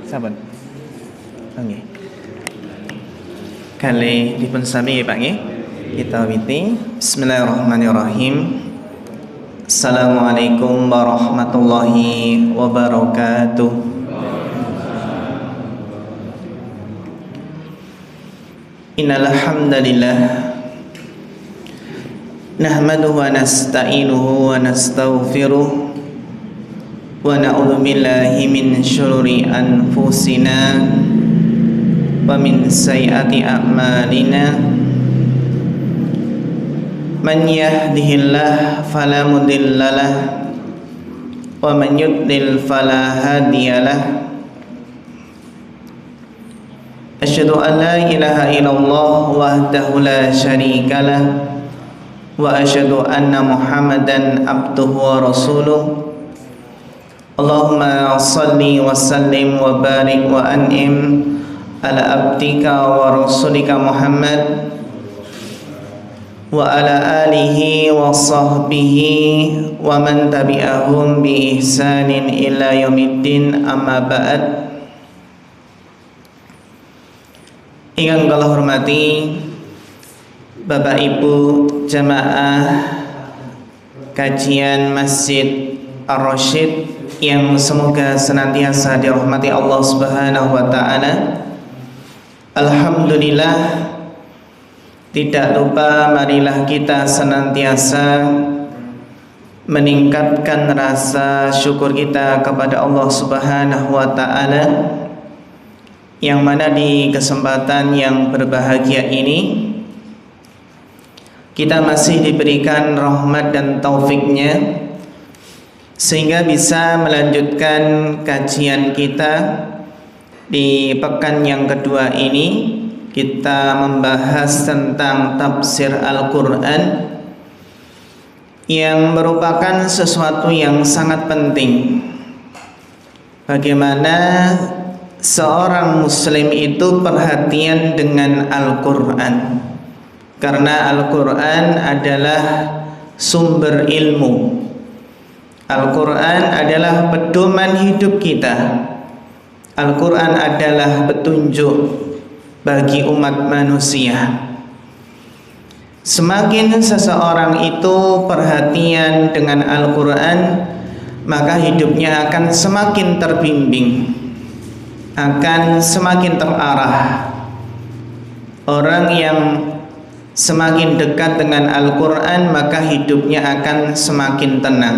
Saben. Nggih. Kali dipun sami Pak nggih. Kita witi. Bismillahirrahmanirrahim. Assalamualaikum warahmatullahi wabarakatuh. Innal hamdalillah nahmaduhu wa nasta'inuhu wa nastaghfiruh wa na'udzu billahi min syururi anfusina wa min sayyiati a'malina. Man yahdihillahu fala mudhillalah wa man yudlil fala hadiyalah. Asyhadu an la ilaha illallah wahdahu la syarikalah wa asyhadu anna Muhammadan abduhu wa rasuluh. Allahumma shalli wa sallim wa barik wa an'im ala abdika wa rasulika Muhammad wa ala alihi wa sahbihi wa man tabi'ahum bi ihsanin ila yaumiddin, amma ba'd. Ingkang kula hormati Bapak Ibu jamaah kajian Masjid Ar-Rasyid yang semoga senantiasa dirahmati Allah Subhanahu wa taala. Alhamdulillah, tidak lupa marilah kita senantiasa meningkatkan rasa syukur kita kepada Allah Subhanahu wa taala, yang mana di kesempatan yang berbahagia ini kita masih diberikan rahmat dan taufiknya sehingga bisa melanjutkan kajian kita di pekan yang kedua ini. Kita membahas tentang tafsir Al-Quran yang merupakan sesuatu yang sangat penting. Bagaimana seorang muslim itu perhatian dengan Al-Quran, karena Al-Quran adalah sumber ilmu. Al-Quran adalah pedoman hidup kita. Al-Quran adalah petunjuk bagi umat manusia. Semakin seseorang itu perhatian dengan Al-Quran, maka hidupnya akan semakin terbimbing, akan semakin terarah. Orang yang semakin dekat dengan Al-Quran, maka hidupnya akan semakin tenang,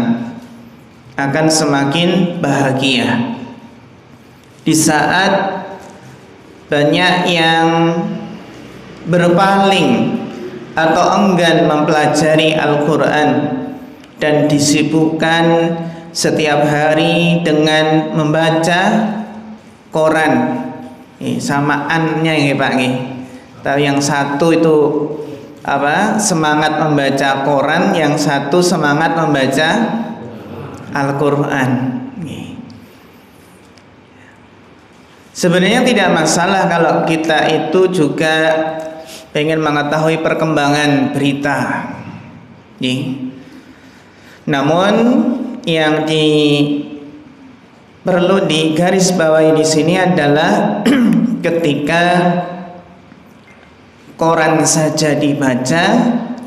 akan semakin bahagia. Di saat banyak yang berpaling atau enggan mempelajari Al-Quran dan disibukkan setiap hari dengan membaca koran, samaannya ya Pak nih. Tapi yang satu itu semangat membaca koran, yang satu semangat membaca Al-Quran. Sebenarnya tidak masalah kalau kita itu juga pengen mengetahui perkembangan berita. Namun yang perlu digarisbawahi di sini adalah ketika koran saja dibaca,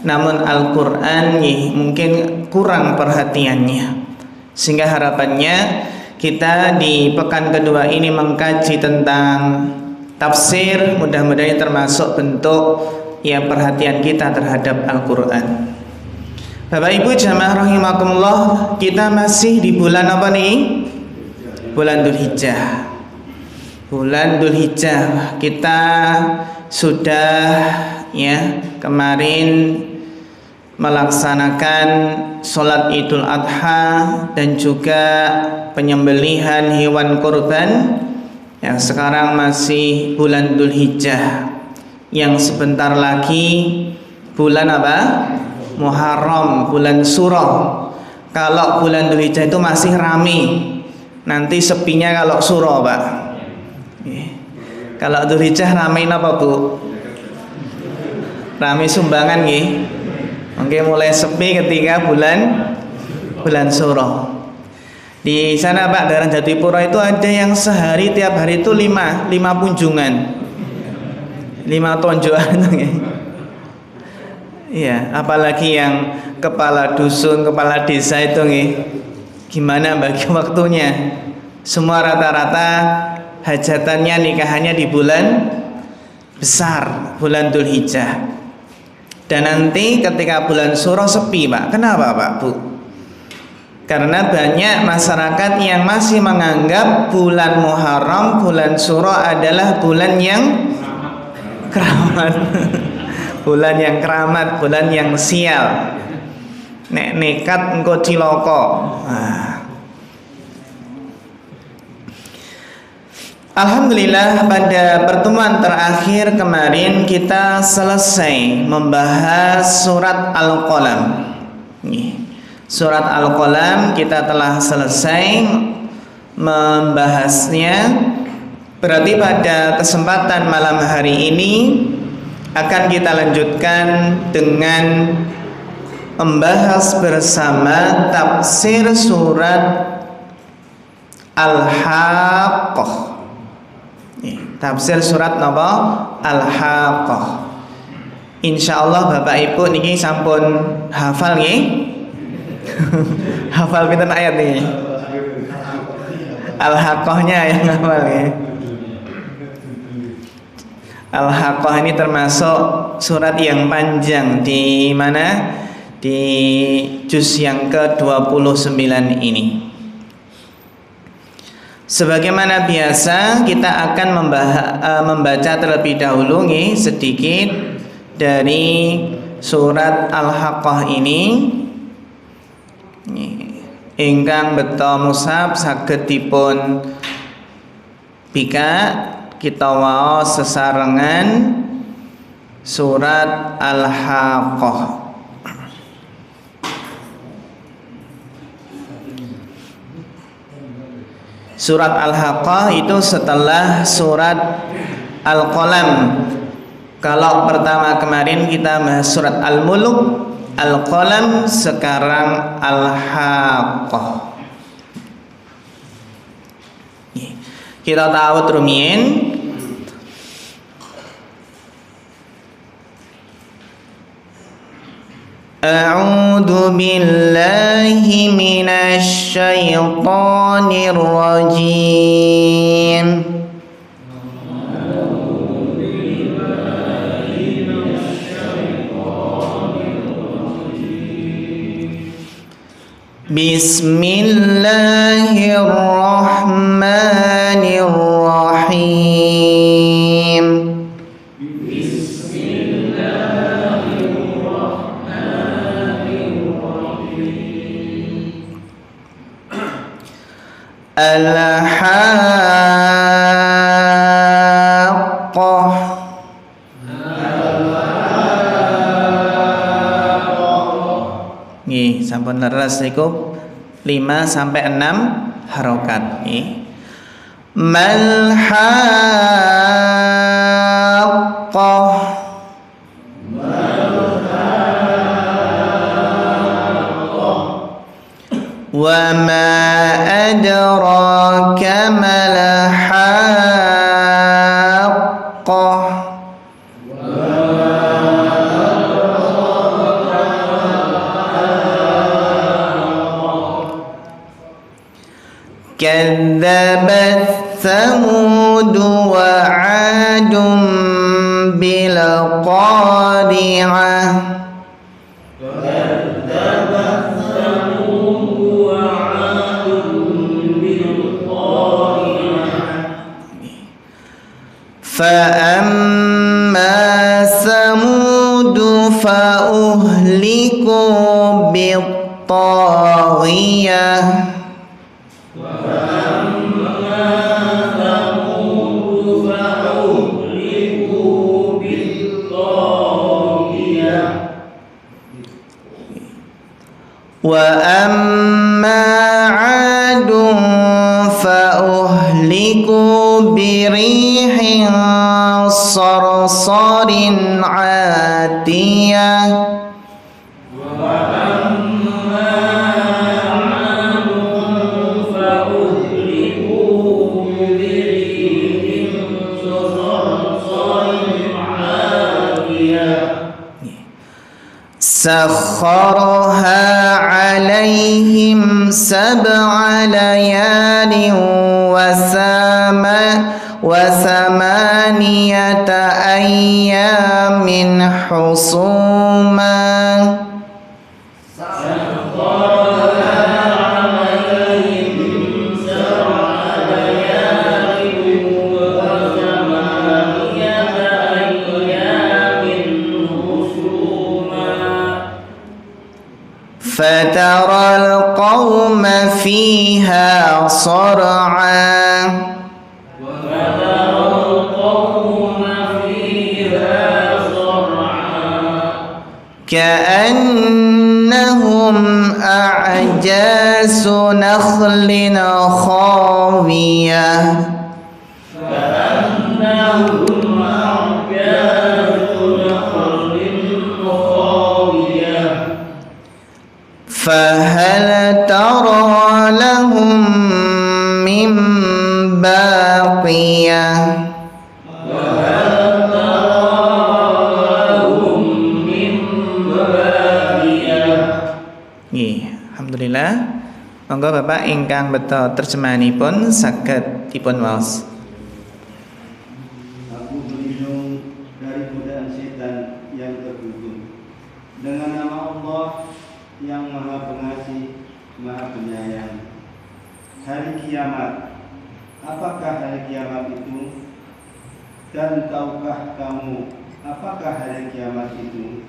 namun Al-Quran mungkin kurang perhatiannya, sehingga harapannya kita di pekan kedua ini mengkaji tentang tafsir, mudah-mudahan termasuk bentuk perhatian kita terhadap Al-Quran. Bapak Ibu jamaah rahimakumullah, kita masih di bulan apa nih? Bulan Dzulhijjah. Bulan Dzulhijjah kita sudah kemarin melaksanakan sholat Idul Adha dan juga penyembelihan hewan kurban. Yang sekarang masih bulan Dzulhijjah, yang sebentar lagi bulan apa? Muharram, bulan Suro. Kalau bulan Dzulhijjah itu masih rame, nanti sepinya kalau Suro Pak. Kalau Dzulhijjah ramein apa Bu? Rame sumbangan nggih. Oke, mulai sepi ketika bulan bulan Suro. Di sana Pak, daerah Jatipura itu ada yang sehari tiap hari itu 5 kunjungan, 5 tonjoan. Iya, apalagi yang kepala dusun, kepala desa itu nih, gimana bagi waktunya? Semua rata-rata hajatannya, nikahannya di bulan besar, bulan Dzulhijjah. Dan nanti ketika bulan Suro sepi Pak. Kenapa Pak, Bu? Karena banyak masyarakat yang masih menganggap bulan Muharram, bulan Suro adalah bulan yang keramat. Bulan yang keramat, bulan yang sial. Nek nekat engko cilaka. Alhamdulillah, pada pertemuan terakhir kemarin kita selesai membahas surat Al-Qalam. Surat Al-Qalam kita telah selesai membahasnya. Berarti pada kesempatan malam hari ini akan kita lanjutkan dengan membahas bersama tafsir surat Al-Haqqah. Tafsir surat napa? Al-Haqqah. Insyaallah Bapak Ibu niki sampun hafal nggih? Hafal pinten ayat niki? Al-Haqqahnya yang hafal nggih. Al-Haqqah ini termasuk surat yang panjang, di mana? Di juz yang ke-29 ini. Sebagaimana biasa kita akan membaca terlebih dahulu nih sedikit dari surat Al-Haqqah ini. Ingkang beta mushaf saged dipun bika kita waos sesarengan surat Al-Haqqah. Surat Al-Haqqah itu setelah surat Al-Qalam. Kalau pertama kemarin kita bahas surat Al-Mulk, Al-Qalam, sekarang Al-Haqqah. Kita tahu rumiyin A'udzu billahi minasy syaithanir rajim. Bismillahirrahmanirrahim. Al-Haqqah. Nggih, sampun leres niku 5 sampai 6 harokat nggih. Mal haqqah. Wa ma adraka mal haqqah. Kadzabat Thamud wa 'adun bil qari'ah. فأما ثمود فأهلكوا بالطاغية. وأما عاد فأهلكوا بريح صرصر عاتية. وأما sab'a layalin wa thamaniyata ayyamin husuma. فترى القوم فيها صرعا كأنهم أعجاز نخل خاوية فهل ترى لهم من باقية. Alhamdulillah. Monggo Bapak ingkang beto terjemahanipun saged dipun waos. Aku berlindung dari godaan setan yang terkutuk dengan nama Allah yang Maha Pengasih, Maha Penyayang. Hari kiamat. Apakah hari kiamat itu? Dan tahukah kamu apakah hari kiamat itu?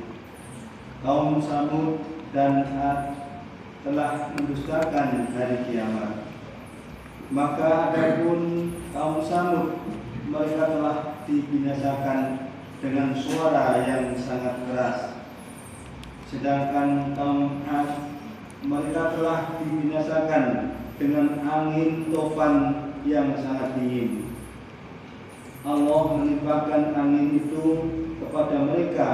Kaum Samud dan Ad telah mendustakan hari kiamat. Maka adapun kaum Samud, mereka telah dibinasakan dengan suara yang sangat keras. Sedangkan kaum Ad, mereka telah dibinasakan dengan angin topan yang sangat dingin. Allah menimpakan angin itu kepada mereka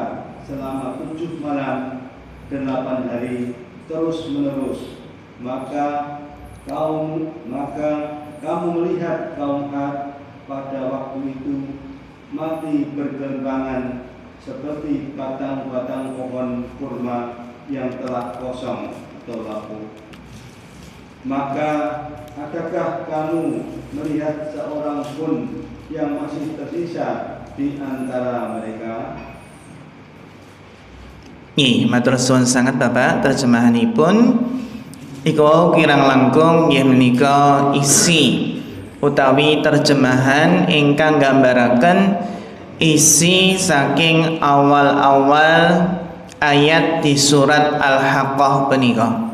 selama 7 malam dan 8 hari terus menerus. Maka kamu melihat kaum Ad pada waktu itu mati bergelimpangan seperti batang-batang pohon kurma yang telah kosong atau lapuk. Maka adakah kamu melihat seorang pun yang masih tersisa di antara mereka? Matur suwun sangat Bapak, terjemahanipun iku kirang langkung nggih menika isi utawi terjemahan ingkang nggambaraken isi saking awal-awal ayat di surat Al-Haqqah punika.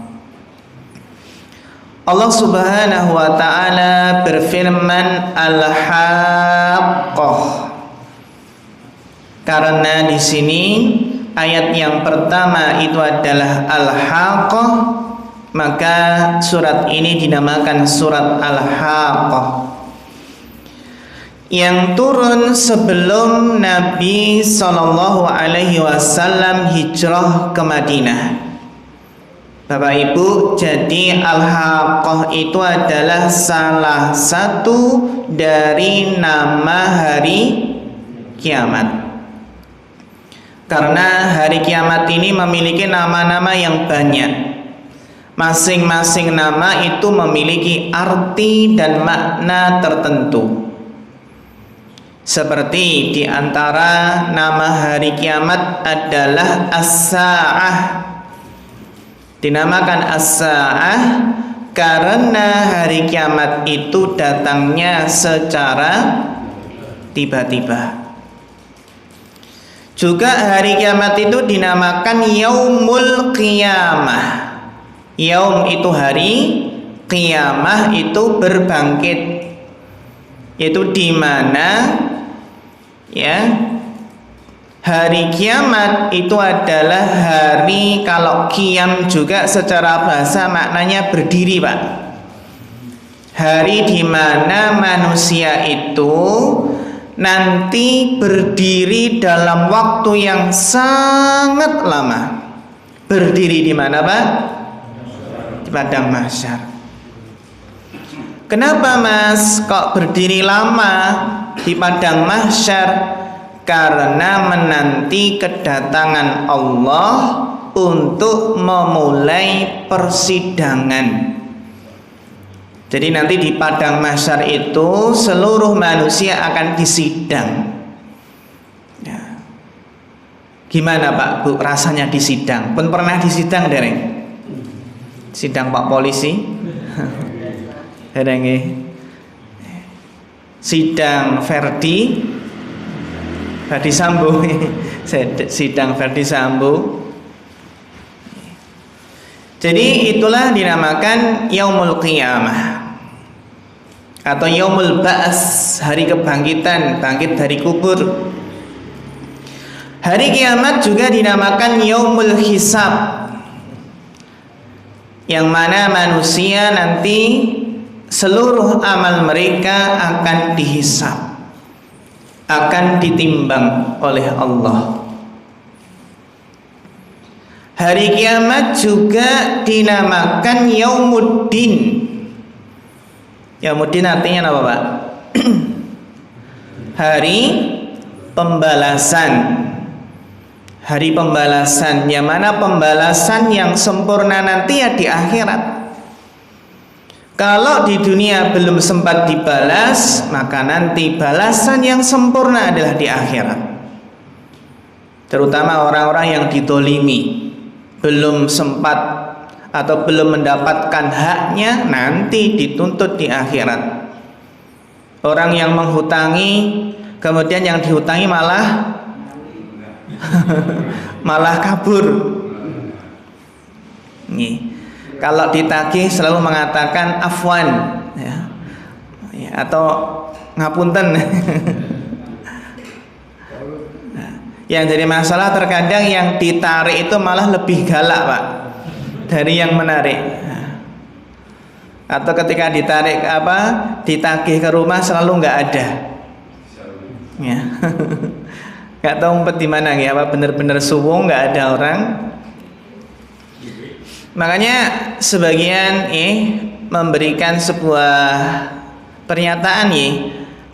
Allah Subhanahu wa taala berfirman Al-Haqqah. Karena di sini ayat yang pertama itu adalah Al-Haqqah, maka surat ini dinamakan surat Al-Haqqah. Yang turun sebelum Nabi SAW hijrah ke Madinah. Bapak Ibu, jadi Al-Haqqah itu adalah salah satu dari nama hari kiamat. Karena hari kiamat ini memiliki nama-nama yang banyak. Masing-masing nama itu memiliki arti dan makna tertentu. Seperti di antara nama hari kiamat adalah As-Sa'ah. Dinamakan As-Sa'ah karena hari kiamat itu datangnya secara tiba-tiba. Juga hari kiamat itu dinamakan Yaumul Qiyamah. Yaum itu hari, Qiyamah itu berbangkit. Itu di mana hari kiamat itu adalah hari, kalau qiyam juga secara bahasa maknanya berdiri, Pak. Hari di mana manusia itu nanti berdiri dalam waktu yang sangat lama. Berdiri di mana, Pak? Di padang mahsyar. Kenapa, Mas, kok berdiri lama di padang mahsyar? Karena menanti kedatangan Allah untuk memulai persidangan. Jadi nanti di padang mahsyar itu seluruh manusia akan disidang. Ya. Gimana Pak Bu rasanya disidang? Pun pernah disidang dereng? Sidang Pak Polisi? Dereng nggih. Sidang Verdi Sambo. Sidang Verdi Sambo. Jadi itulah dinamakan Yaumul Qiyamah atau Yaumul Ba'as, hari kebangkitan, bangkit dari kubur. Hari kiamat juga dinamakan Yaumul Hisab, yang mana manusia nanti seluruh amal mereka akan dihisab, akan ditimbang oleh Allah. Hari kiamat juga dinamakan Yaumuddin. Yaumuddin artinya apa Pak? Hari pembalasan. Hari pembalasan, yang mana pembalasan yang sempurna nanti ya di akhirat. Kalau di dunia belum sempat dibalas, maka nanti balasan yang sempurna adalah di akhirat. Terutama orang-orang yang ditolimi, belum sempat atau belum mendapatkan haknya, nanti dituntut di akhirat. Orang yang menghutangi, kemudian yang dihutangi malah kabur. Nih, kalau ditagih selalu mengatakan afwan, ya, atau ngapunten. Yang jadi masalah terkadang yang ditarik itu malah lebih galak Pak dari yang menarik. Atau ketika ditarik ditagih ke rumah selalu nggak ada. Ya. Nggak tahu umpet di mana ya, bener-bener suwung nggak ada orang. Makanya sebagian memberikan sebuah pernyataan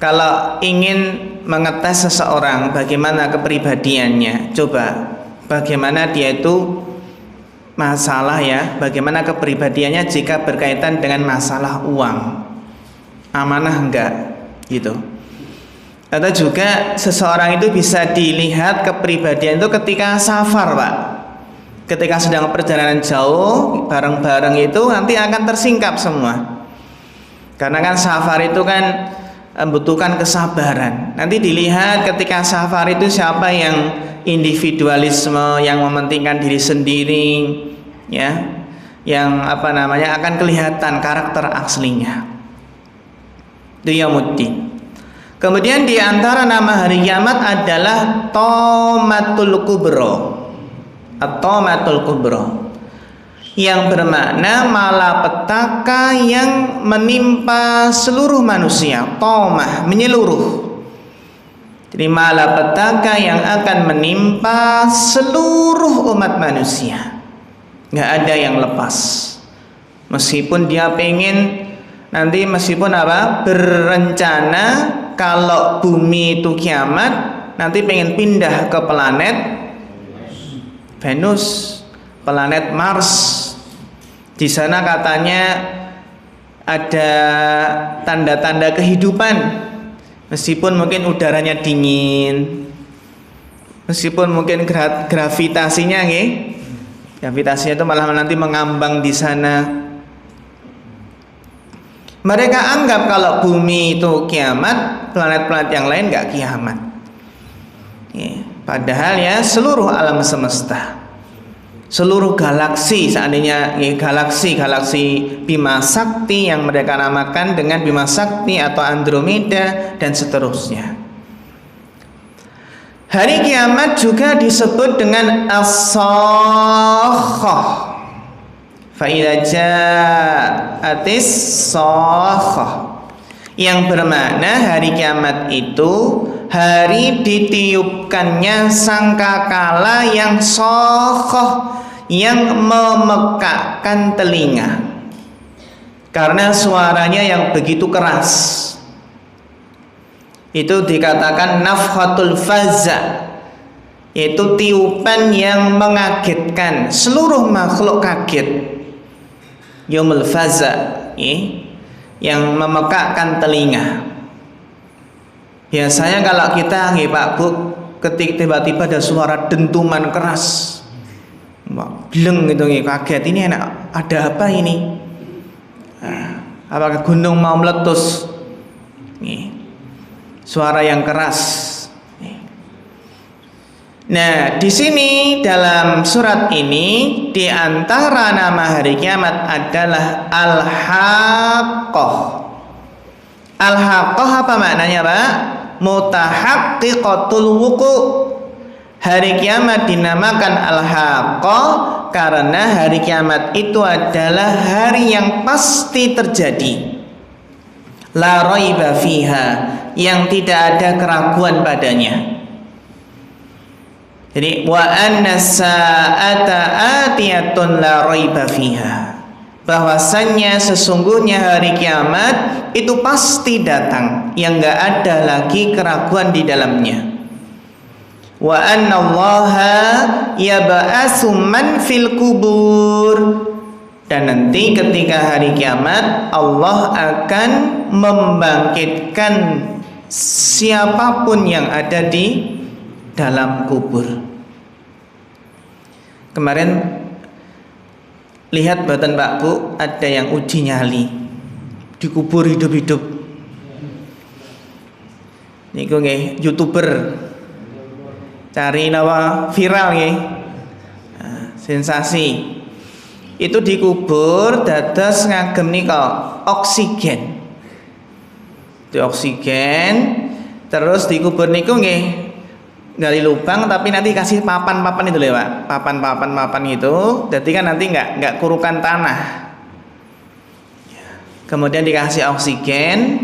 kalau ingin mengetes seseorang bagaimana kepribadiannya, coba bagaimana dia itu bagaimana kepribadiannya jika berkaitan dengan masalah uang, amanah enggak gitu. Atau juga seseorang itu bisa dilihat kepribadian itu ketika safar Pak, ketika sedang perjalanan jauh bareng-bareng itu nanti akan tersingkap semua, karena kan safar itu kan membutuhkan kesabaran. Nanti dilihat ketika safar itu siapa yang individualisme, yang mementingkan diri sendiri, ya, yang akan kelihatan karakter aslinya. Itu Yaumuddin. Kemudian di antara nama hari kiamat adalah Thomatul Kubro, At-Thomatul Kubro, yang bermakna malapetaka yang menimpa seluruh manusia. Thomah, menyeluruh. Jadi malapetaka yang akan menimpa seluruh umat manusia, nggak ada yang lepas. Meskipun dia pengen nanti, berencana kalau bumi itu kiamat, nanti pengen pindah ke planet Venus, planet Mars. Di sana katanya ada tanda-tanda kehidupan, meskipun mungkin udaranya dingin, meskipun mungkin gravitasinya itu malah nanti mengambang di sana. Mereka anggap kalau bumi itu kiamat, planet-planet yang lain nggak kiamat. Padahal ya seluruh alam semesta, seluruh galaksi, seandainya galaksi Bima Sakti yang mereka namakan dengan Bima Sakti atau Andromeda dan seterusnya. Hari kiamat juga disebut dengan As-Sakhah. Fa idza ja'atis sakhah, yang bermakna hari kiamat itu hari ditiupkannya sangkakala yang sakhah, yang memekakkan telinga karena suaranya yang begitu keras. Itu dikatakan nafhatul faza, yaitu tiupan yang mengagetkan, seluruh makhluk kaget. Yaumul faza, yang memekakkan telinga. Biasanya kalau kita nggih Pak Bu, ketika tiba-tiba ada suara dentuman keras, bleng gitu nggih, kaget, ini enak, ada apa ini? Apakah gunung mau meletus? Nih, suara yang keras. Nah, di sini dalam surat ini di antara nama hari kiamat adalah Al-Haqqah. Al-Haqqah apa maknanya, Pak? Mutahaqqiqatul wuqu'. Hari kiamat dinamakan Al-Haqqah karena hari kiamat itu adalah hari yang pasti terjadi. La raiba fiha, yang tidak ada keraguan padanya. Jadi wa anna sa'ata atiyatun la raiba fiha, bahwasannya sesungguhnya hari kiamat itu pasti datang, yang enggak ada lagi keraguan di dalamnya. Wa anna Allaha yab'atsu man fil kubur, dan nanti ketika hari kiamat Allah akan membangkitkan siapapun yang ada di dalam kubur. Kemarin lihat badan Pak Bu, ada yang uji nyali dikubur hidup-hidup. Niku nggih YouTuber cari nawa viral nggih. Sensasi. Itu dikubur dados ngagem nika oksigen. Di oksigen terus dikubur niku nggih gali lubang, tapi nanti kasih papan-papan itu loh Pak, papan itu, jadi kan nanti nggak kurukan tanah. Kemudian dikasih oksigen,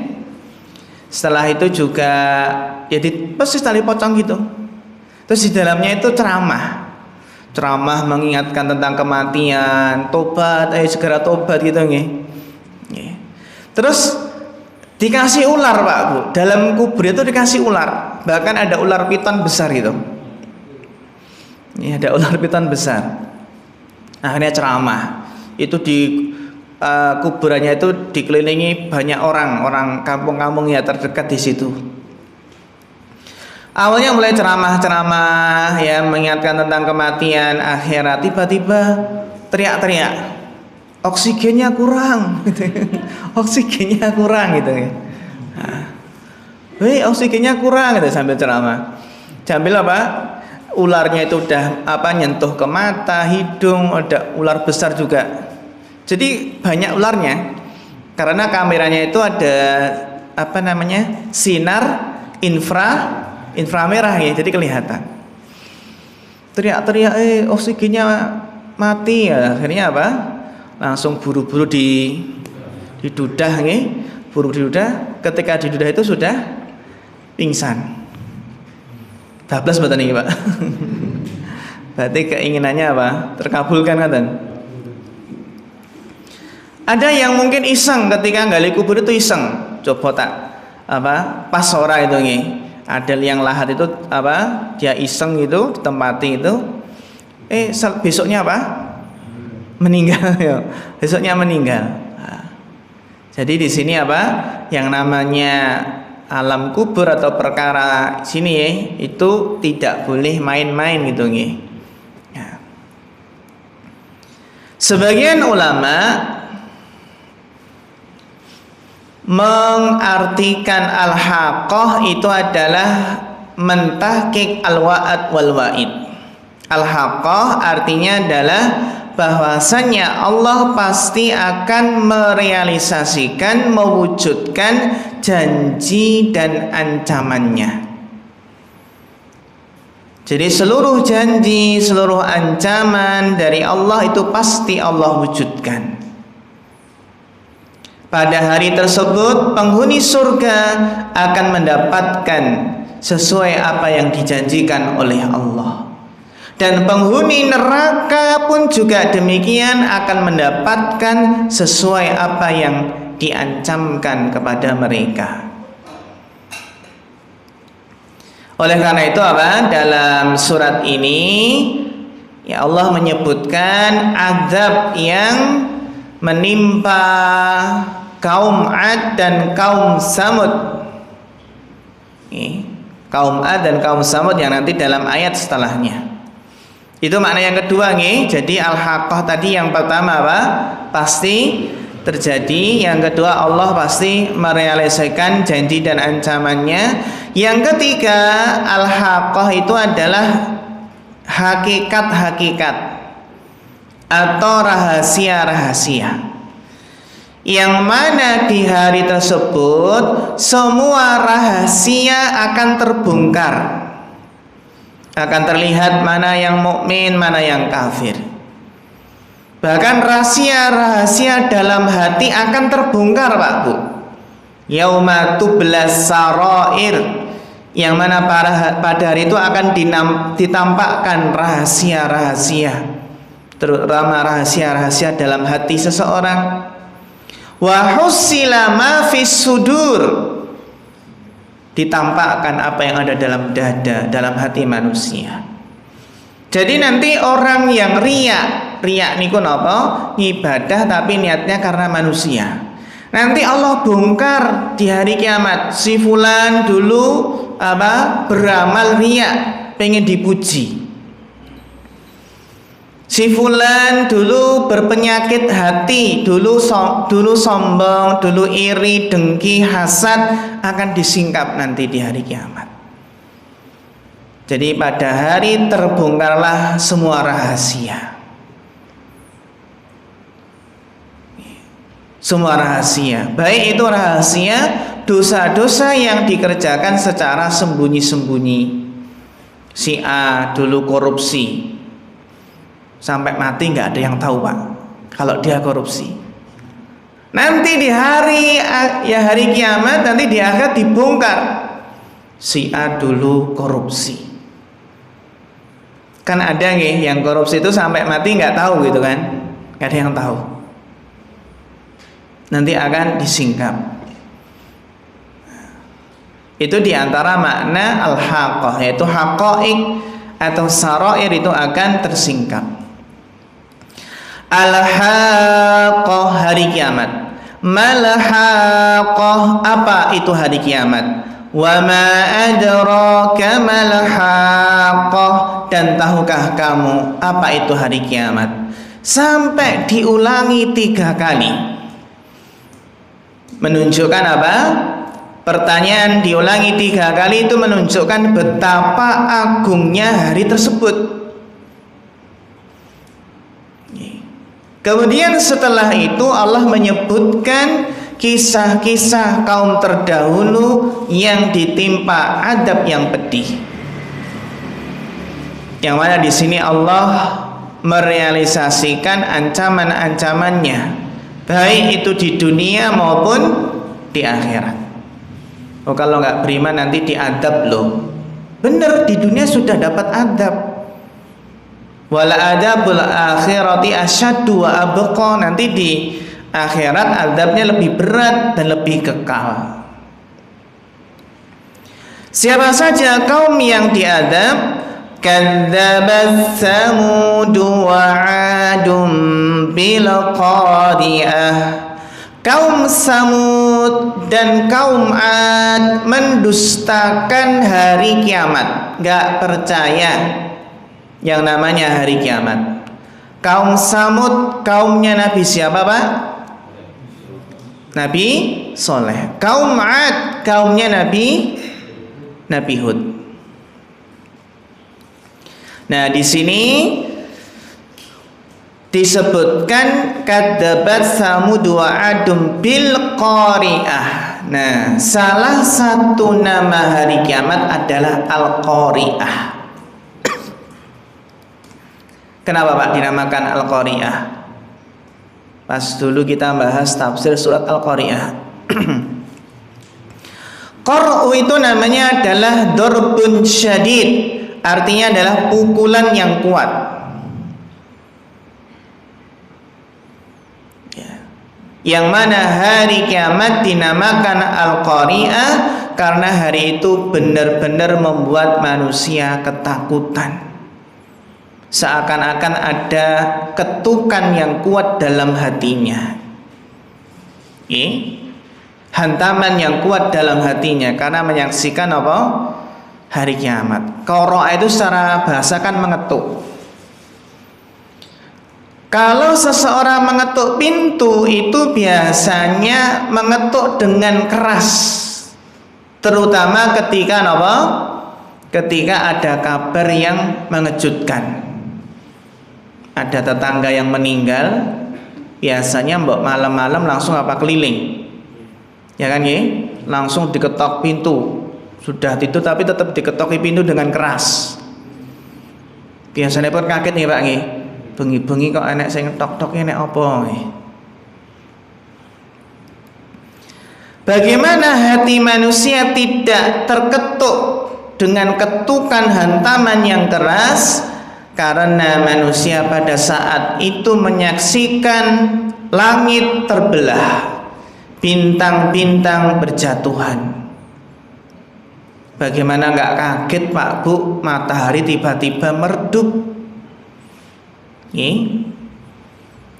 setelah itu juga ya persis tali pocong gitu. Terus di dalamnya itu ceramah mengingatkan tentang kematian, tobat, segera tobat gitu nih. Terus dikasih ular Pak Bu, dalam kubur itu dikasih ular, bahkan ada ular piton besar gitu. Ini ada ular piton besar. Akhirnya ceramah itu di kuburannya itu dikelilingi banyak orang kampung-kampung ya terdekat di situ. Awalnya mulai ceramah ya mengingatkan tentang kematian, akhirat, tiba-tiba teriak-teriak, oksigennya kurang gitu. Oksigennya kurang gitu ya. Oksigennya kurang gitu sambil ceramah. Sambil apa? Ularnya itu udah nyentuh ke mata, hidung, ada ular besar juga. Jadi banyak ularnya. Karena kameranya itu ada sinar inframerah ya, jadi kelihatan. Teriak-teriak oksigennya mati ya. Akhirnya apa? Langsung buru-buru didudah nih, didudah. Ketika didudah itu sudah pingsan. Bablas mboten niki, Pak. Berarti keinginannya apa? Terkabulkan kan? Ada yang mungkin iseng ketika gali kubur itu iseng. Coba tak pas ora itu nih. Ada yang lahat itu dia iseng gitu ditempati itu. Besoknya apa? Meninggal ya. Besoknya meninggal. Jadi di sini yang namanya alam kubur atau perkara sini ya, itu tidak boleh main-main gitu nih. Ya. Sebagian ulama mengartikan al-haqqah itu adalah mentahqiq al-wa'ad wal wa'id. Al-haqqah artinya adalah bahwasanya Allah pasti akan merealisasikan, mewujudkan janji dan ancamannya. Jadi seluruh janji, seluruh ancaman dari Allah itu pasti Allah wujudkan. Pada hari tersebut penghuni surga akan mendapatkan sesuai apa yang dijanjikan oleh Allah. Dan penghuni neraka pun juga demikian akan mendapatkan sesuai apa yang diancamkan kepada mereka. Oleh karena itu dalam surat ini ya Allah menyebutkan azab yang menimpa kaum Ad dan kaum Samud. Kaum Ad dan kaum Samud yang nanti dalam ayat setelahnya. Itu makna yang kedua nih. Jadi al-haqqah tadi yang pertama apa? Pasti terjadi. Yang kedua Allah pasti merealisasikan janji dan ancamannya. Yang ketiga al-haqqah itu adalah hakikat-hakikat atau rahasia-rahasia, yang mana di hari tersebut semua rahasia akan terbongkar. Akan terlihat mana yang mukmin, mana yang kafir. Bahkan rahasia-rahasia dalam hati akan terbongkar, Pak Bu. Yauma tublas sarair, yang mana pada hari itu akan ditampakkan rahasia-rahasia, terutama rahasia-rahasia dalam hati seseorang. Wa husila ma fis sudur, ditampakkan apa yang ada dalam dada, dalam hati manusia. Jadi nanti orang yang riak niku napa? Ibadah tapi niatnya karena manusia. Nanti Allah bongkar di hari kiamat. Si fulan dulu beramal riak, pengen dipuji. Si fulan dulu berpenyakit hati, dulu sombong, dulu iri, dengki, hasad, akan disingkap nanti di hari kiamat. Jadi pada hari terbongkarlah semua rahasia. Semua rahasia, baik itu rahasia dosa-dosa yang dikerjakan secara sembunyi-sembunyi. Si A dulu korupsi, sampai mati nggak ada yang tahu, Pak, kalau dia korupsi. Nanti di hari kiamat, nanti di akhirat dibongkar, si A dulu korupsi. Kan ada nih yang korupsi itu sampai mati nggak tahu gitu kan, nggak ada yang tahu. Nanti akan disingkap. Itu diantara makna al-haqqah, yaitu haqa'iq atau sarair itu akan tersingkap. Al-haqqah, hari kiamat. Mal-haqqah, apa itu hari kiamat? Wa ma adraka mal-haqqah, dan tahukah kamu apa itu hari kiamat? Sampai diulangi 3 kali. Menunjukkan apa? Pertanyaan diulangi 3 kali itu menunjukkan betapa agungnya hari tersebut. Kemudian setelah itu Allah menyebutkan kisah-kisah kaum terdahulu yang ditimpa adab yang pedih. Yang mana di sini Allah merealisasikan ancaman-ancamannya, baik itu di dunia maupun di akhirat. Oh, kalau nggak beriman nanti diadab loh. Bener, di dunia sudah dapat adab. Wala adabul akhirati asyaddu wa abqa, nanti di akhirat adabnya lebih berat dan lebih kekal. Siapa saja kaum yang diadab? Kadzabat Tsamud wa 'Adun bil qari'ah. Kaum Samud dan kaum Ad mendustakan hari kiamat, gak percaya yang namanya hari kiamat. Kaum Samud kaumnya Nabi siapa, Pak? Nabi Soleh. Kaum Ad kaumnya Nabi Hud. Nah, di sini disebutkan kadzabat Tsamud wa 'Adun bil qari'ah. Nah, salah satu nama hari kiamat adalah Al-Qari'ah. Kenapa, Pak, dinamakan Al-Qari'ah? Pas dulu kita bahas tafsir surat Al-Qari'ah. Qar'u itu namanya adalah darbun syadid, artinya adalah pukulan yang kuat. Yang mana hari kiamat dinamakan Al-Qari'ah karena hari itu benar-benar membuat manusia ketakutan. Seakan-akan ada ketukan yang kuat dalam hatinya. hantaman yang kuat dalam hatinya karena menyaksikan apa? Hari kiamat. Qara'a itu secara bahasa kan mengetuk. Kalau seseorang mengetuk pintu itu biasanya mengetuk dengan keras, terutama ketika apa? Ketika ada kabar yang mengejutkan. Ada tetangga yang meninggal, biasanya mbok malam-malam langsung apa keliling, ya kan ya? Langsung diketok pintu. Sudah tidur tapi tetap diketoki pintu dengan keras. Biasanya pun kaget nih Pak nggih. Bengi-bengi kok enek sing tok-tok enek apa nggih? Bagaimana hati manusia tidak terketuk dengan ketukan hantaman yang keras? Karena manusia pada saat itu menyaksikan langit terbelah, bintang-bintang berjatuhan. Bagaimana nggak kaget Pak Bu, matahari tiba-tiba meredup,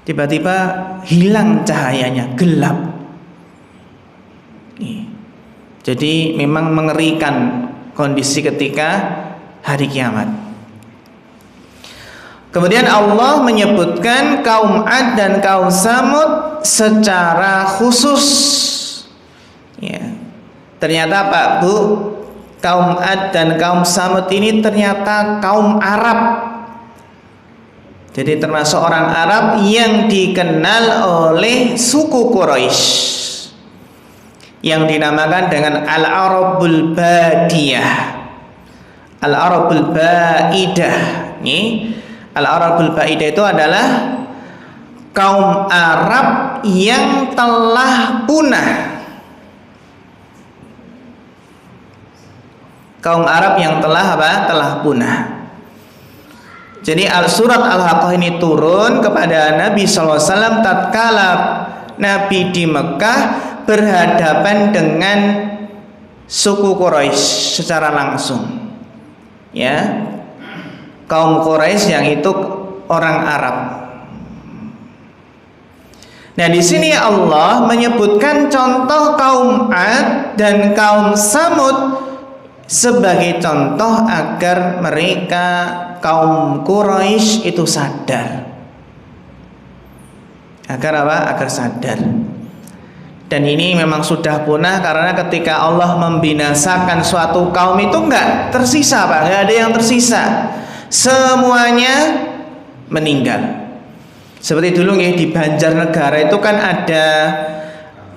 tiba-tiba hilang cahayanya, gelap. Jadi memang mengerikan kondisi ketika hari kiamat. Kemudian Allah menyebutkan kaum Ad dan kaum Samud secara khusus. Ternyata Pak Bu, kaum Ad dan kaum Samud ini ternyata kaum Arab. Jadi termasuk orang Arab yang dikenal oleh suku Quraisy yang dinamakan dengan Al-Arabul Badiyah, Al-Arabul Baidah. Al-Arabul Baidah itu adalah kaum Arab yang telah punah. Kaum Arab yang telah apa? Telah punah. Jadi surat Al-Haqqah ini turun kepada Nabi SAW tatkala Nabi di Mekah berhadapan dengan suku Quraisy secara langsung. Ya. Kaum Quraisy yang itu orang Arab. Nah, di sini Allah menyebutkan contoh kaum Ad dan kaum Samud sebagai contoh agar mereka kaum Quraisy itu sadar. Agar apa? Agar sadar. Dan ini memang sudah punah karena ketika Allah membinasakan suatu kaum itu enggak tersisa Pak, enggak ada yang tersisa. Semuanya meninggal. Seperti dulu nih di Banjarnegara itu kan ada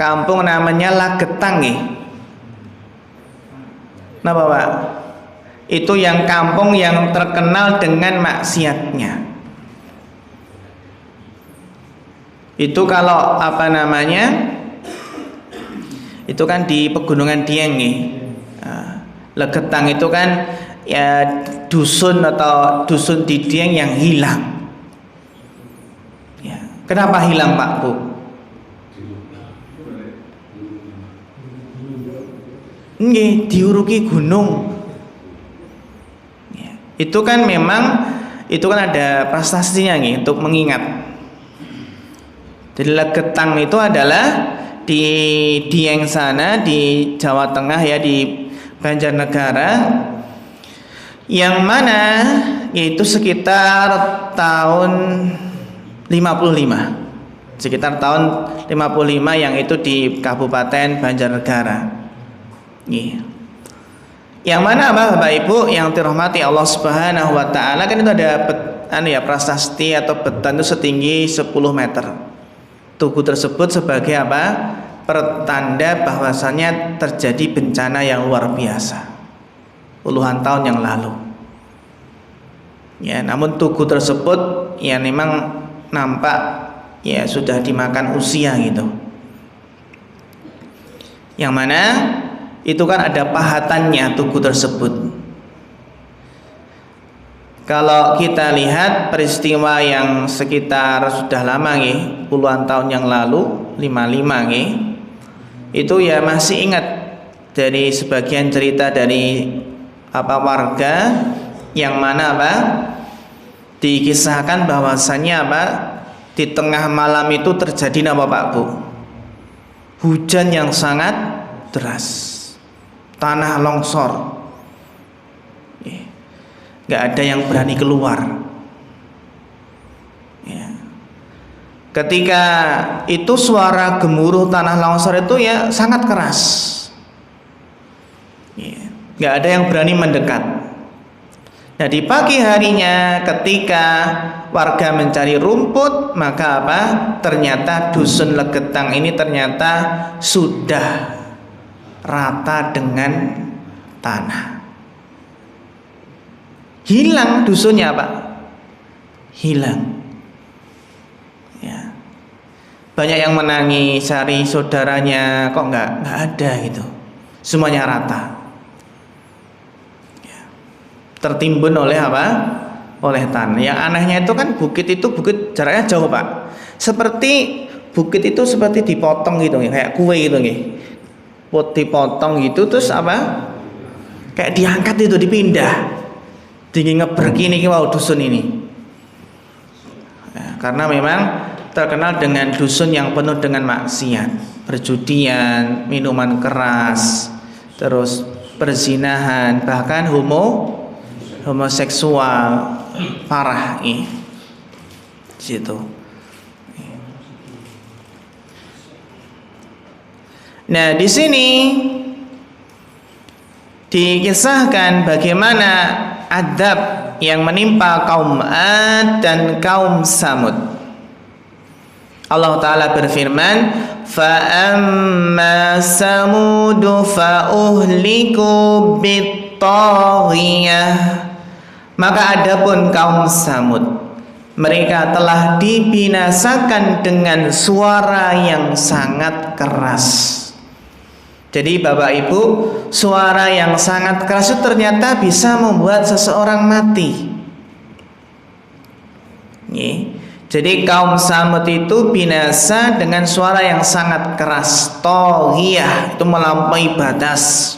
kampung namanya Lagetang nih. Kenapa Pak? Itu yang kampung yang terkenal dengan maksiatnya. Itu kalau apa namanya? Itu kan di Pegunungan Dieng nih. Lagetang itu kan ya dusun atau dusun di Dieng yang hilang. Ya. Kenapa hilang Pak Bu? Nggih, diuruki gunung. Ya. Itu kan memang itu kan ada prestasinya nih untuk mengingat. Jadi Lagetang itu adalah di Dieng sana di Jawa Tengah ya, di Banjarnegara, yang mana yaitu sekitar tahun 55, sekitar tahun 55 yang itu di Kabupaten Banjarnegara. Yang mana Bapak Ibu yang dirahmati Allah Subhanahu wa taala, kan itu ada prasasti atau beton itu setinggi 10 meter. Tugu tersebut sebagai apa? Pertanda bahwasanya terjadi bencana yang luar biasa puluhan tahun yang lalu. Ya, namun tugu tersebut ya memang nampak ya sudah dimakan usia gitu. Yang mana itu kan ada pahatannya tugu tersebut. Kalau kita lihat peristiwa yang sekitar sudah lama nih, puluhan tahun yang lalu, 55 nih, itu ya masih ingat dari sebagian cerita dari warga yang mana dikisahkan bahwasannya di tengah malam itu terjadi Pak Bu? hujan yang sangat deras, tanah longsor, nggak ada yang berani keluar. Ketika itu suara gemuruh tanah longsor itu ya sangat keras, nggak ada yang berani mendekat. Nah, di pagi harinya ketika warga mencari rumput, maka apa? Ternyata dusun Legetang ini ternyata sudah rata dengan tanah. Hilang dusunnya, Pak. Hilang. Ya. Banyak yang menangis cari saudaranya, kok nggak ada gitu. Semuanya rata. Tertimbun oleh apa? Oleh tanah. Yang anehnya itu kan bukit jaraknya jauh, Pak. Seperti bukit itu seperti dipotong gitu, kayak kue gitu nih. Dipotong gitu terus apa? Kayak diangkat itu, dipindah. Dingin ngeberki ini wow dusun ini. Nah, karena memang terkenal dengan dusun yang penuh dengan maksiat, perjudian, minuman keras, terus perzinahan, bahkan homoseksual parah ini situ. Nah, di sini dikisahkan bagaimana adab yang menimpa kaum Ad dan kaum Samud. Allah Ta'ala berfirman, فَأَمَّا سَمُودُ فَأُهْلِكُوا بِالطَّاغِيَةِ. Maka adapun kaum Samud, mereka telah dibinasakan dengan suara yang sangat keras. Jadi Bapak Ibu, suara yang sangat keras itu ternyata bisa membuat seseorang mati. Jadi kaum Samud itu binasa dengan suara yang sangat keras. Toghiyah itu melampaui batas.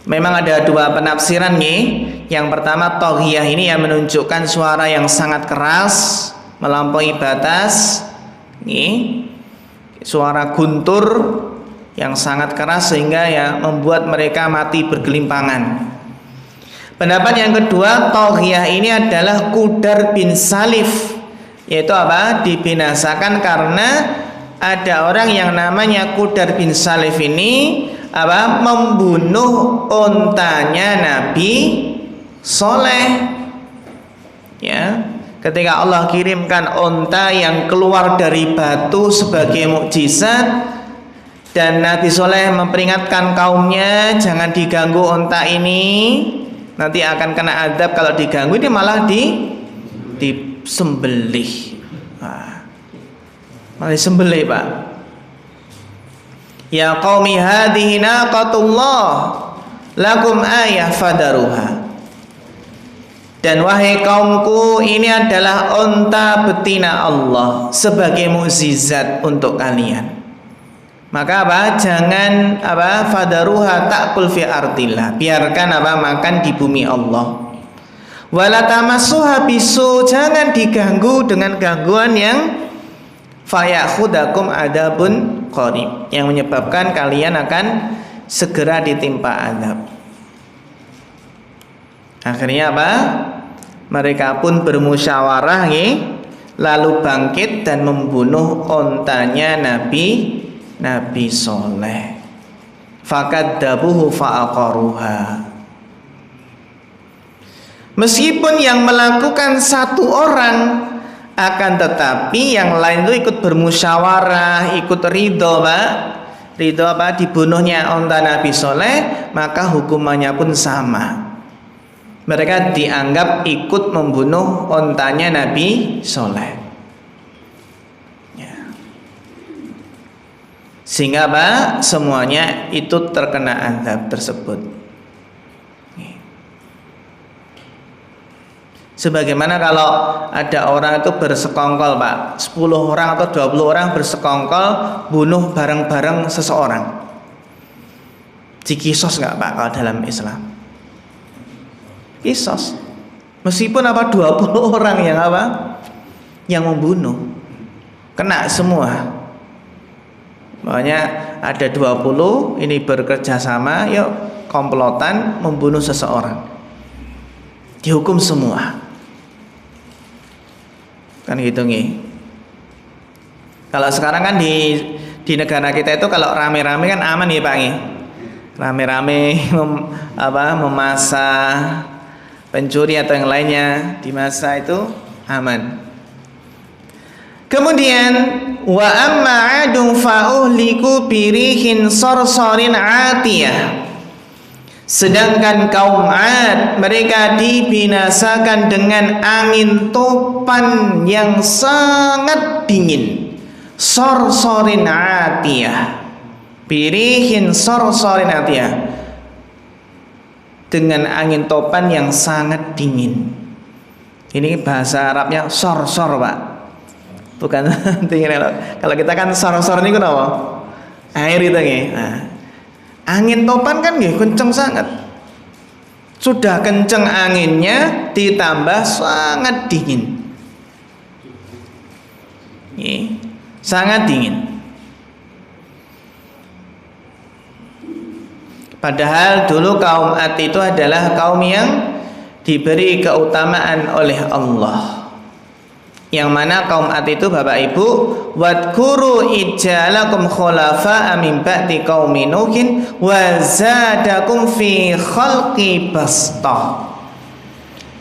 Memang ada dua penafsiran nih. Yang pertama, toghiyah ini yang menunjukkan suara yang sangat keras, melampaui batas. Nih, suara guntur yang sangat keras sehingga ya membuat mereka mati bergelimpangan. Pendapat yang kedua, toghiyah ini adalah Qudar bin Salif, yaitu apa? Dibinasakan karena ada orang yang namanya Qudar bin Salif ini apa? Membunuh untanya Nabi Soleh. Ya, ketika Allah kirimkan unta yang keluar dari batu sebagai mukjizat, dan Nabi Soleh memperingatkan kaumnya jangan diganggu unta ini, nanti akan kena adab kalau diganggu. Ini malah disembelih. Malah disembelih, Pak. Ya qaumi hadhihi naqatullah lakum ayah fadaruha. Dan wahai kaumku, ini adalah unta betina Allah sebagai mukjizat untuk kalian. Maka apa? Jangan apa? Fadaruha ta'kul fi ardillah. Biarkan apa? Makan di bumi Allah. Wala tamassuha bisu. Jangan diganggu dengan gangguan yang fayakhudakum adabun qarib, yang menyebabkan kalian akan segera ditimpa azab. Akhirnya apa? Mereka pun bermusyawarah lalu bangkit dan membunuh ontanya Nabi Soleh. Fakadzabuhu fa'aqaruha. Meskipun yang melakukan satu orang, akan tetapi yang lain itu ikut bermusyawarah, ikut ridho, Pak. Ridho apa? Dibunuhnya onta Nabi Soleh, maka hukumannya pun sama. Mereka dianggap ikut membunuh ontanya Nabi Soleh. Sehingga Pak, semuanya itu terkena azab tersebut. Sebagaimana kalau ada orang itu bersekongkol, Pak, 10 orang atau 20 orang bersekongkol bunuh bareng-bareng seseorang. Dikisos nggak, Pak, kalau dalam Islam? Kisos. Meskipun apa 20 orang yang apa? Yang membunuh. Kena semua. Makanya ada 20 ini bekerja sama, yuk komplotan membunuh seseorang. Dihukum semua. Kan gitu nih. Kalau sekarang kan di negara kita itu kalau rame-rame kan aman ya Pak nih. Rame-rame memasa pencuri atau yang lainnya di masa itu aman. Kemudian wa amma 'adun fa'uhliku birihin sarsarin 'atiyah. Sedangkan kaum 'Ad mereka dibinasakan dengan angin topan yang sangat dingin. Sarsarin 'atiyah. Birihin sarsarin 'atiyah. Dengan angin topan yang sangat dingin. Ini bahasa Arabnya sorsor, Pak. Bukan dingin. Kalau kita kan sor-sor ini kenapa? Air itu nggih. Nah, angin topan kan nggih kenceng sangat. Sudah kenceng anginnya ditambah sangat dingin. Nggih, sangat dingin. Padahal dulu kaum 'Ad itu adalah kaum yang diberi keutamaan oleh Allah. Yang mana kaum 'Ad itu Bapak Ibu, wadkuru ijalakum khulafa'a min ba'di qaumi nuhin wa zadakum fi khalqi basta.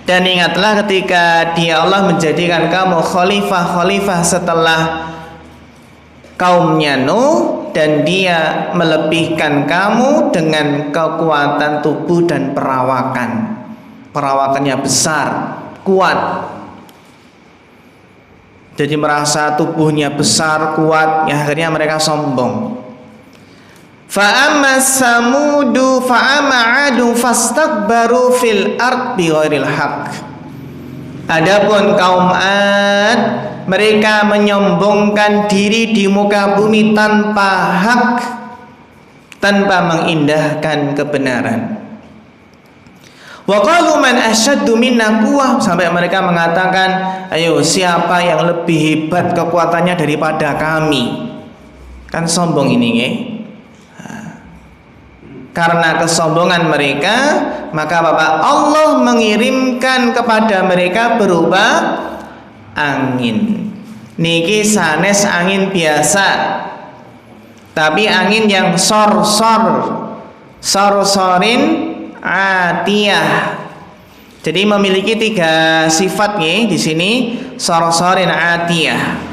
Dan ingatlah ketika Dia Allah menjadikan kamu khalifah-khalifah setelah kaumnya Nuh, dan Dia melebihkan kamu dengan kekuatan tubuh dan perawakan. Perawakannya besar, kuat. Jadi merasa tubuhnya besar, kuat, ya akhirnya mereka sombong. Fa'amma samudu fa'amma 'adu fastakbaru fil ard bighairil haqq. Adapun kaum 'Ad mereka menyombongkan diri di muka bumi tanpa hak, tanpa mengindahkan kebenaran. Wa qalu man asyaddu minna quwwah, sampai mereka mengatakan, ayo siapa yang lebih hebat kekuatannya daripada kami. Kan sombong ini nggih. Karena kesombongan mereka, maka Bapak Allah mengirimkan kepada mereka berupa angin. Niki sanes angin biasa, tapi angin yang sorsorin 'atiyah. Jadi memiliki 3 sifat nih di sini, sorsorin 'atiyah.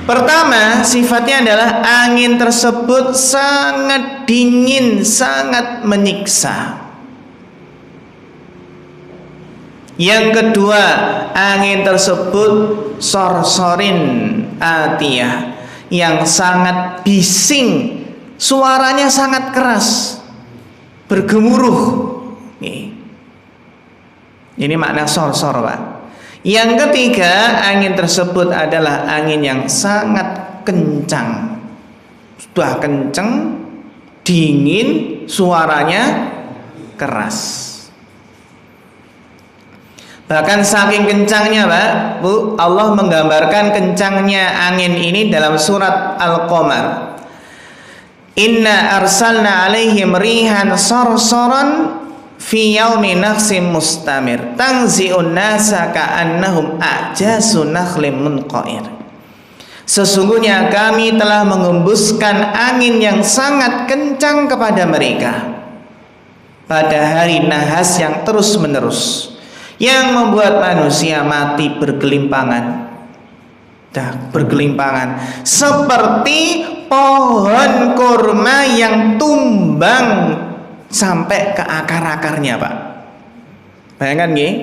Pertama, sifatnya adalah angin tersebut sangat dingin, sangat menyiksa. Yang kedua, angin tersebut sorsorin 'atiyah, yang sangat bising, suaranya sangat keras, bergemuruh. Ini makna sorsor, Pak. Yang ketiga, angin tersebut adalah angin yang sangat kencang. Sudah kencang, dingin, suaranya keras. Bahkan saking kencangnya, Pak, Bu, Allah menggambarkan kencangnya angin ini dalam surat Al-Qamar. Inna arsalna alaihim rihan sarsaran fi yaumi nahsim mustamir tangzi'un nasa ka'annahum a'jazu nakhlim munqair. Sesungguhnya kami telah mengembuskan angin yang sangat kencang kepada mereka pada hari nahas yang terus menerus, yang membuat manusia mati bergelimpangan seperti pohon kurma yang tumbang sampai ke akar-akarnya, Pak. Bayangkan nggih,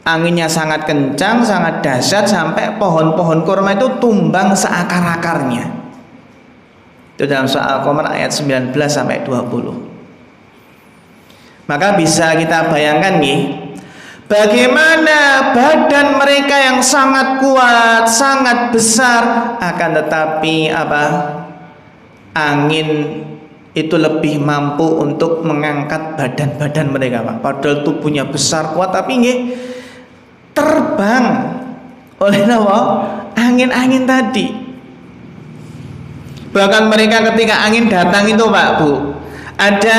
anginnya sangat kencang, sangat dahsyat sampai pohon-pohon kurma itu tumbang seakar-akarnya. Itu dalam surah Al-Qamar ayat 19 sampai 20. Maka bisa kita bayangkan nih, bagaimana badan mereka yang sangat kuat, sangat besar, akan tetapi angin itu lebih mampu untuk mengangkat badan-badan mereka, Pak. Padahal tubuhnya besar, kuat, tapi nggih terbang oleh angin-angin tadi. Bahkan mereka ketika angin datang itu Pak Bu, ada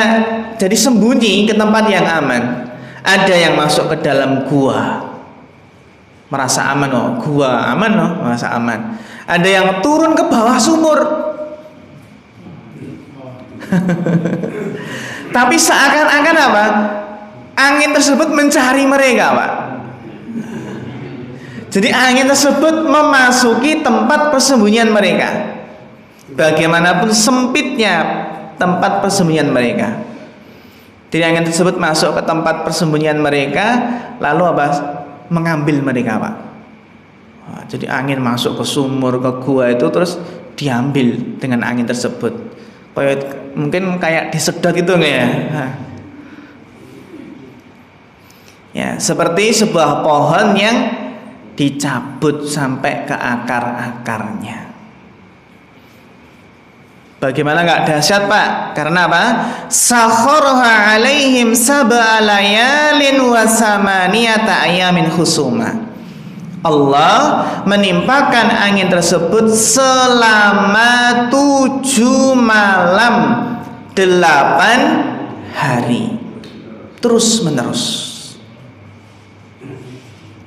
jadi sembunyi ke tempat yang aman. Ada yang masuk ke dalam gua, merasa aman, oh gua aman, oh merasa aman. Ada yang turun ke bawah sumur. Tapi seakan-akan apa? Angin tersebut mencari mereka Pak. Jadi angin tersebut memasuki tempat persembunyian mereka. Bagaimanapun sempitnya tempat persembunyian mereka, jadi angin tersebut masuk ke tempat persembunyian mereka, lalu apa? Mengambil mereka Pak. Jadi angin masuk ke sumur, ke gua itu terus diambil dengan angin tersebut. Mungkin kayak disedot gitu nggak ya? Ya, seperti sebuah pohon yang dicabut sampai ke akar-akarnya. Bagaimana nggak dahsyat Pak? Karena apa? Sakharha alaihim sab'a layalin wa samaniyata ayamin khusuma. Allah menimpakan angin tersebut selama 7 malam 8 hari terus menerus.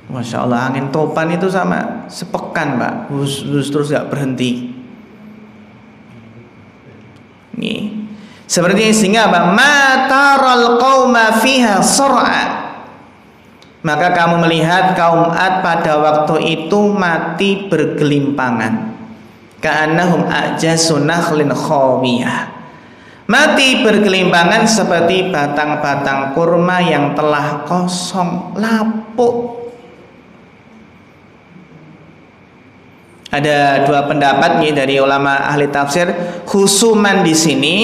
Masya Allah, angin topan itu sama sepekan Pak, terus gak berhenti. Nih, seperti sehingga apa? Mataral qauma fiha sur'a. Maka kamu melihat kaum Ad pada waktu itu mati bergelimpangan. Ka'annahum a'jazu nakhlin khawiyah. Mati bergelimpangan seperti batang-batang kurma yang telah kosong, lapuk. Ada dua pendapat nih dari ulama ahli tafsir. Khusuman di sini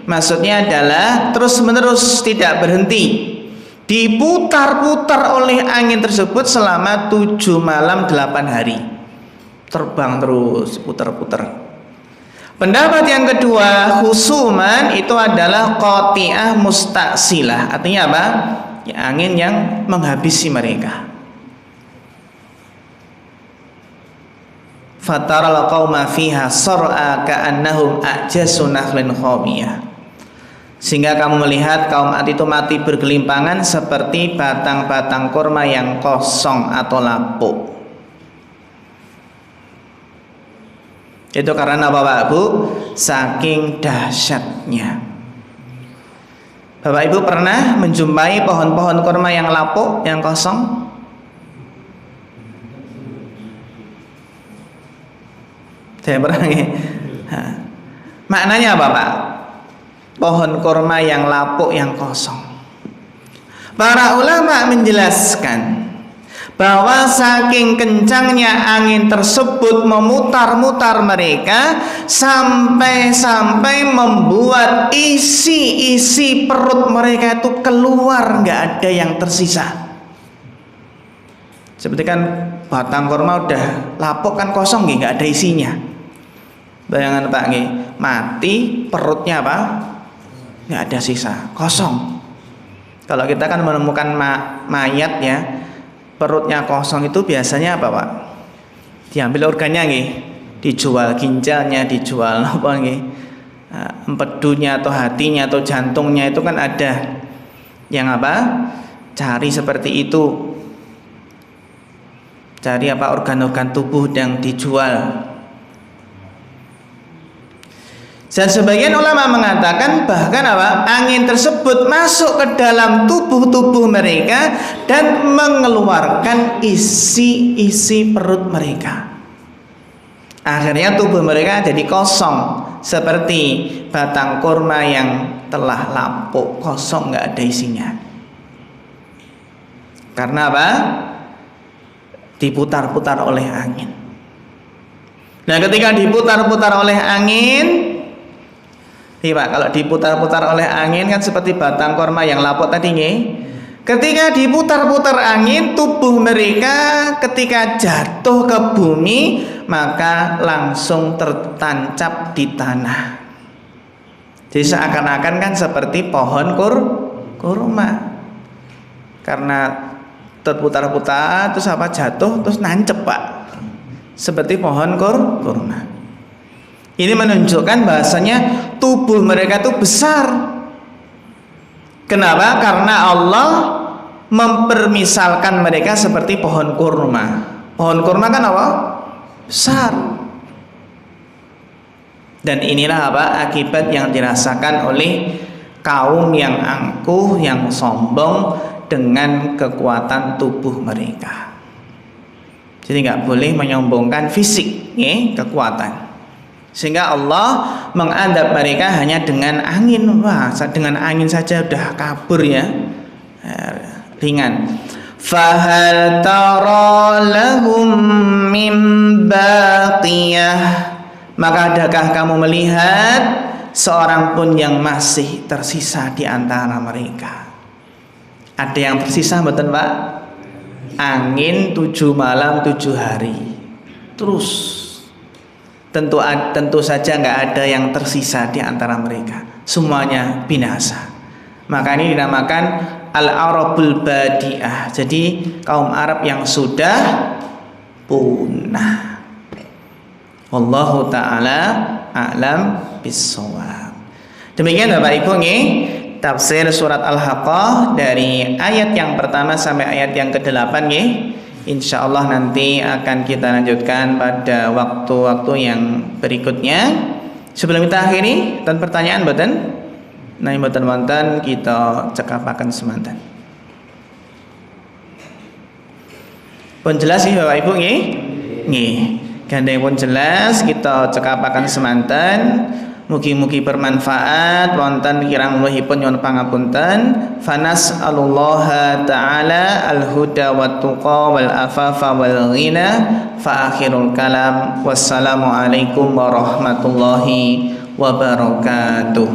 maksudnya adalah terus-menerus tidak berhenti, diputar-putar oleh angin tersebut selama 7 malam 8 hari, terbang terus, putar-putar. Pendapat yang kedua, khusuman itu adalah qati'ah musta'silah. Artinya apa? Ya, angin yang menghabisi mereka. Fataral qauma fiha sar'a ka'annahum a'jazu nakhlin khawiyah. Sehingga kamu melihat kaum Ad itu mati bergelimpangan seperti batang-batang kurma yang kosong atau lapuk. Itu karena Bapak Ibu, saking dahsyatnya. Bapak Ibu pernah menjumpai pohon-pohon kurma yang lapuk, yang kosong? Saya pernah ya. Maknanya apa Pak? Pohon kurma yang lapuk, yang kosong. Para ulama menjelaskan bahwa saking kencangnya angin tersebut memutar-mutar mereka sampai membuat isi perut mereka itu keluar, nggak ada yang tersisa. Seperti kan batang kurma udah lapuk kan kosong, nggak ada isinya. Bayangan Pak nggih, mati perutnya apa? Nggak ada sisa, kosong. Kalau kita kan menemukan mayat ya, perutnya kosong itu biasanya apa Pak? Diambil organnya nggih, dijual ginjalnya, dijual apa nggih? Empedunya atau hatinya atau jantungnya itu kan ada yang apa? Cari seperti itu. Cari apa? Organ-organ tubuh yang dijual. Dan sebagian ulama mengatakan bahkan apa? Angin tersebut masuk ke dalam tubuh mereka dan mengeluarkan isi perut mereka. Akhirnya tubuh mereka jadi kosong seperti batang kurma yang telah lapuk, kosong, nggak ada isinya. Karena apa? Diputar-putar oleh angin. Nah, ketika diputar-putar oleh angin, iya Pak, kalau diputar-putar oleh angin kan seperti batang kurma yang lapuk tadi nih. Ketika diputar-putar angin, tubuh mereka ketika jatuh ke bumi maka langsung tertancap di tanah. Jadi seakan-akan kan seperti pohon kurma. Karena terputar-putar terus apa jatuh terus nancep Pak. Seperti pohon kurma. Ini menunjukkan bahasanya tubuh mereka itu besar. Kenapa? Karena Allah mempermisalkan mereka seperti pohon kurma. Pohon kurma kan apa? Besar. Dan inilah apa? Akibat yang dirasakan oleh kaum yang angkuh, yang sombong dengan kekuatan tubuh mereka. Jadi nggak boleh menyombongkan fisik, kekuatan. Sehingga Allah mengadab mereka hanya dengan angin. Wah, dengan angin saja udah kabur ya, ringan. Fahal tara lahum min baqiyah. Maka adakah kamu melihat seorang pun yang masih tersisa di antara mereka? Ada yang tersisa betul Pak? Angin 7 malam 7 hari terus. Tentu saja nggak ada yang tersisa di antara mereka. Semuanya binasa. Maka ini dinamakan Al-Arabul Badi'ah. Jadi kaum Arab yang sudah punah. Wallahu ta'ala a'lam bissawab. Demikian Bapak Ibu tafsir surat Al-Haqqah dari ayat yang pertama sampai ayat yang ke-8 Insyaallah nanti akan kita lanjutkan pada waktu-waktu yang berikutnya. Sebelum kita akhiri, dan pertanyaan mboten? Nah, mboten kita cekapaken semanten. Pun jelas sih Bapak Ibu nggih. Gandeng pun jelas, kita cekapaken semanten. Mugi-mugi bermanfaat. Wonten kirang luwihipun nyuwun pangapunten. Fanas'alullaha ta'ala al-huda wat tuqa wal afafa wal ghina. Fa akhirul kalam. Wassalamualaikum warahmatullahi wabarakatuh.